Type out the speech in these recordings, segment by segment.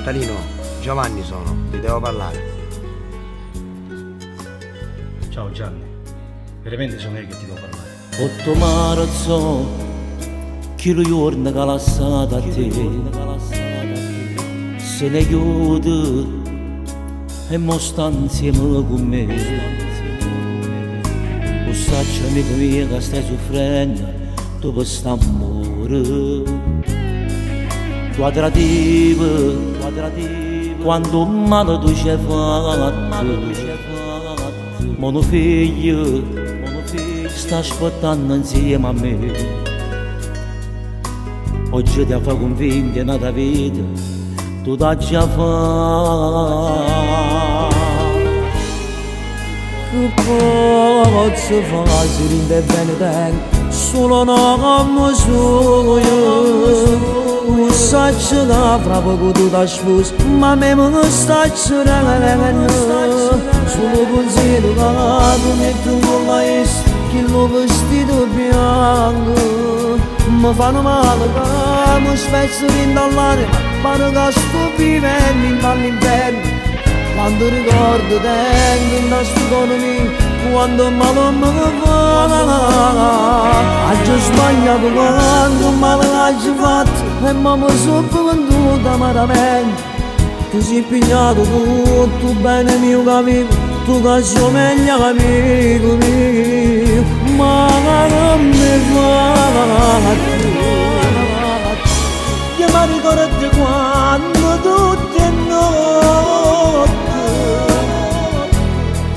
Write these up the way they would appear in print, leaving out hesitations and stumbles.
Natalino, Giovanni sono, ti devo parlare. Ciao Gianni, veramente sono io che ti devo parlare. 8 marzo, chi lo giorno che l'ha stata a te, se ne chiude e mo sta insieme con me. Lo saccio amico mio che stai soffrendo dopo st'amore. Tua tradiva, quando male tu ci hai fatto, mono figlio sta aspettando insieme a me. Oggi ti fa convinti nella vita, tu t'ha già fatto. Che posso fare se rinde bene te, solo no come sono. Saçı da bravo kudu taş buz Mamemını saçırağını Sulu bunziru gadu Nektum olayız Killo vestido bianco Mi fanno male come spesso rindallare Pare che sto vivendo dall'inferno Quando ricordo tengo in sto mio Quando male mi fa Oggi ho sbagliato quando male hai fatto E mamma sono venduta amaramente Tu sei impegnato tutto bene mio capivo Tu che sei meglio amico mio Ma non mi fa Io mi ricordo quando tutte le notti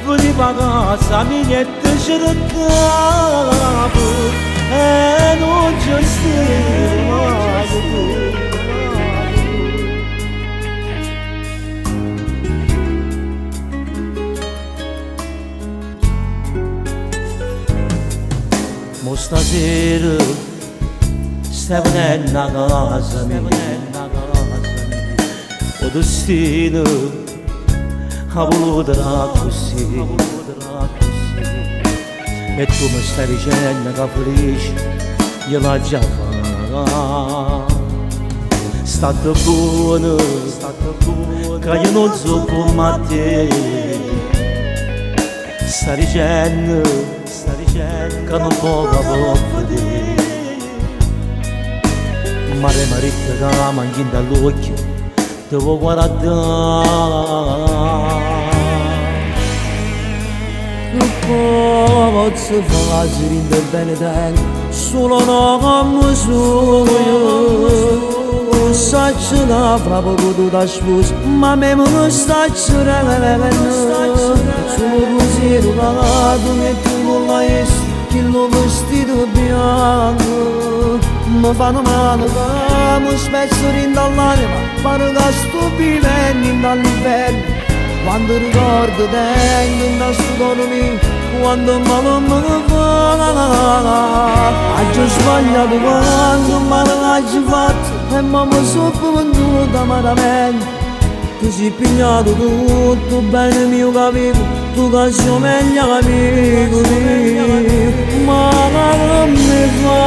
Veniva a casa mia e ti cercavo E non ci sei mai tu Mo stasera stai venendo a casa mia O destino ha voluto così E tu mi stai dicendo che felice io l'ho già fatta Stato buono che io non so come te Stai dicendo che non può vedere Ma le marite che mangiano dall'occhio devo guardare Che posso fare se rinde bene te Solo no come sono io Saçı da bravo kudu taş buz Ma memnun saçırağını Sulu bunziru gadu Nektum olayız Killo vestido bianco Mi fanno male come spesso rindallare Pare che sto vivendo dall'inferno Quando ricordo tengo in sto mio Quando male mi fa Oggi ho sbagliato quando male hai fatto E mamma sono venduta amaramente Tu sei impegnato tutto bene mio capivo Tu che sei meglio amico mio Ma non mi fa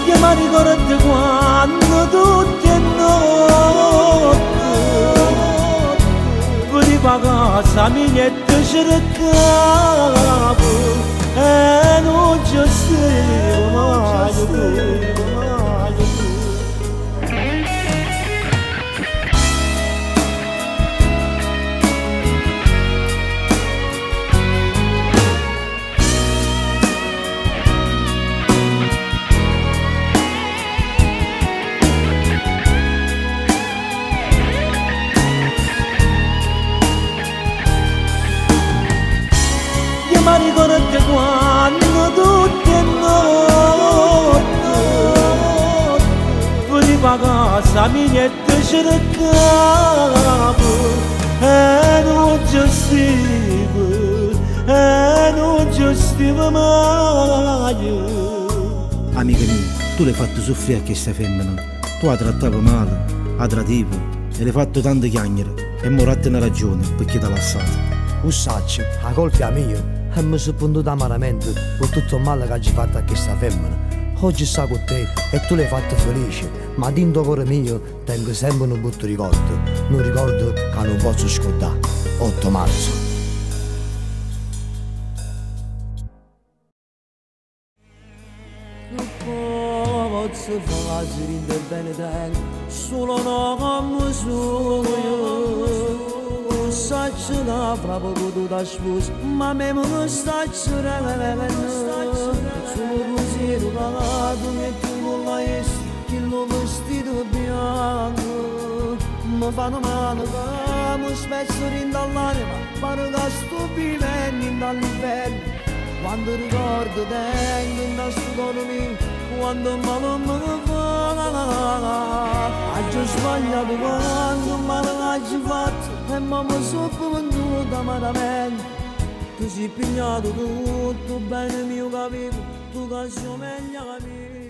Io mi ricordo quando tutte le notti Veniva a casa mia e ti cercavo E non ci sei mai tu Mi ricordo quando tutte le notti Veniva a casa mia e ti cercavo E non ci stivo mai Amica mia, tu l'hai fatto soffrire a questa femmina Tu la trattavi male, la tradivi E l'hai fatto tante chiacchiere E moratte una ragione perché ti ha lasciato Un saccio, la colpa è mia E mi sono venduta amaramente Per tutto il male che hai fatto a questa femmina oggi sta con te e tu l'hai fatto felice, ma dentro cuore mio tengo sempre un brutto ricordo, un ricordo che non posso scordare. 8 marzo. Posso fare del bene tempo, solo no come sono. Saccio da proprio tu da spus, ma me non sta cercando. Sono così rubato che tu non l'hai visto, che lo vestito bianco. Mi fanno male, mi spesso dall'anima, pare che sto vivendo dall'inferno. Quando ricordo tengo in sto cuore mio, quando male mi fa, ho sbagliato quando male ho fatto e mi sono venduta amaramente. Tu sei pignato tutto bene mio capivo, tu che sei meglio che me.